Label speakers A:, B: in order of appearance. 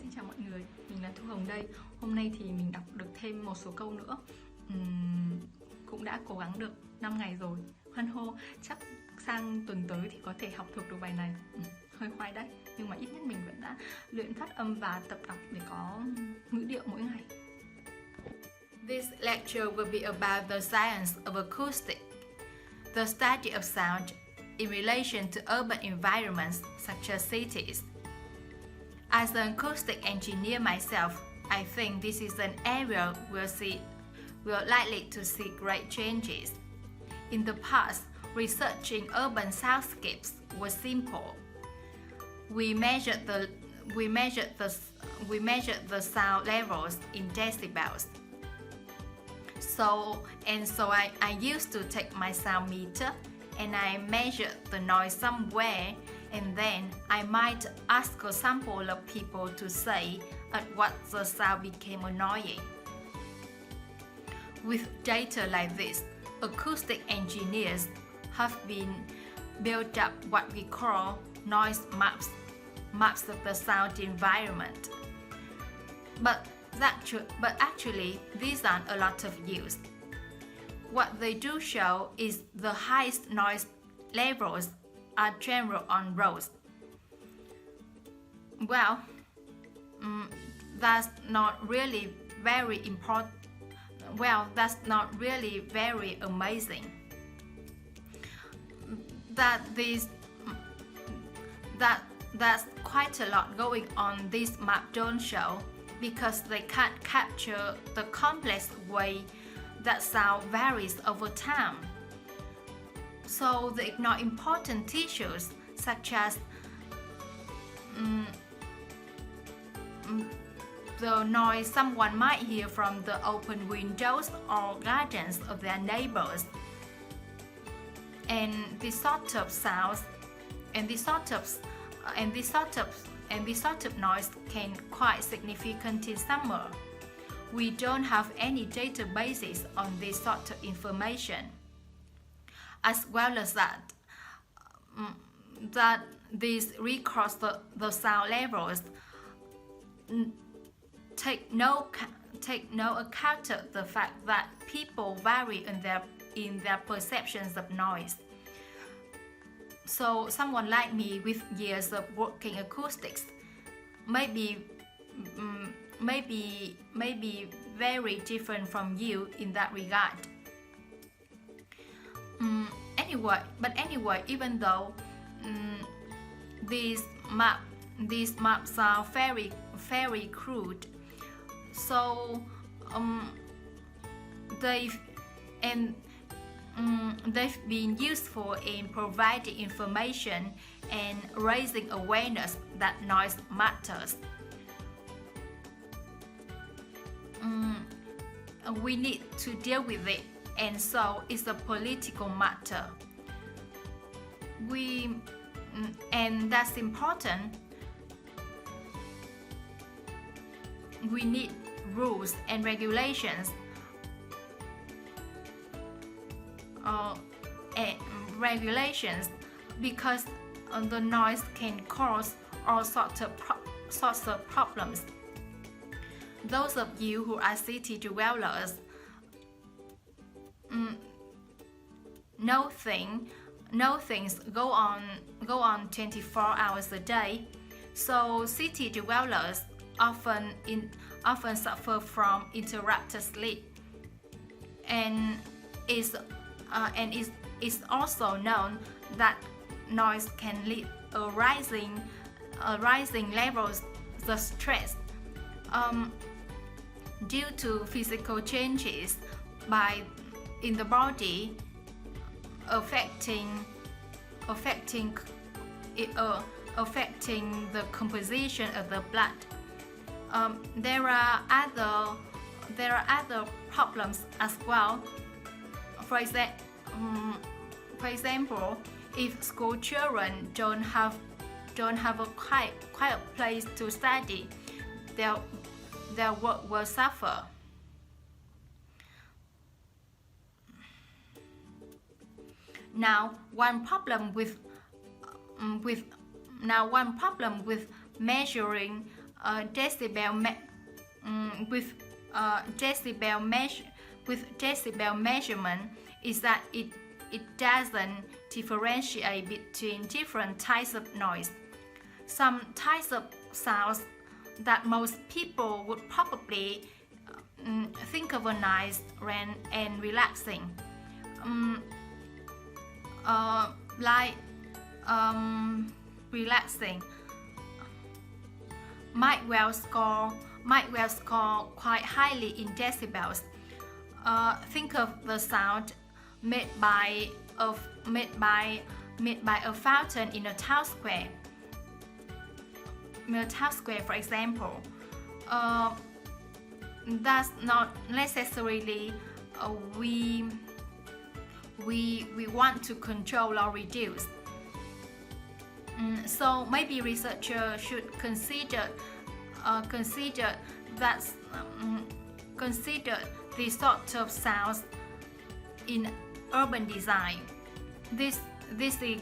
A: Xin chào mọi người, mình là Thu Hồng đây. Hôm nay thì mình đọc được thêm một số câu nữa. Cũng đã cố gắng được 5 ngày rồi. Hoan hô, chắc sang tuần tới thì có thể học thuộc được bài này. Hơi khoai đấy, nhưng mà ít nhất mình vẫn đã luyện phát âm và tập đọc để có ngữ điệu mỗi ngày.
B: This lecture will be about the science of acoustics, the study of sound in relation to urban environments such as cities. As an acoustic engineer myself, I think this is an area we're likely to see great changes. In the past, researching urban soundscapes was simple. We measured the sound levels in decibels. So I used to take my sound meter and I measured the noise somewhere, and then I might ask a sample of people to say at what the sound became annoying. With data like this, acoustic engineers have been built up what we call noise maps of the sound environment. But actually, these aren't a lot of use. What they do show is the highest noise levels are general on roads. Well, that's not really very important. Well, that's not really very amazing. That's quite a lot going on this map don't show, because they can't capture the complex way that sound varies over time. So they ignore important issues such as the noise someone might hear from the open windows or gardens of their neighbors. And this sort of sounds and this sort of noise can quite significant in summer. We don't have any databases on this sort of information. As well as that these records the sound levels take no account of the fact that people vary in their perceptions of noise. So someone like me with years of working acoustics may be very different from you in that regard. Anyway, even though these maps are very crude, so they've been useful in providing information and raising awareness that noise matters. We need to deal with it, and so it's a political matter. And that's important. We need rules and regulations. Because the noise can cause all sorts of problems. Those of you who are city dwellers know things go on 24 hours a day. So city dwellers often suffer from interrupted sleep, and it's also known that noise can lead a rising levels of stress due to physical changes in the body, affecting the composition of the blood. There are other problems as well. For example, if school children don't have a quiet place to study, their work will suffer. Now, one problem with measuring decibel measurement is that it doesn't differentiate between different types of noise. Some types of sounds that most people would probably think of as nice and relaxing, might well score quite highly in decibels. Think of the sound made by a fountain in a town square. For example, that's not necessarily we want to control or reduce. So maybe researchers should consider these sort of sounds in urban design. This is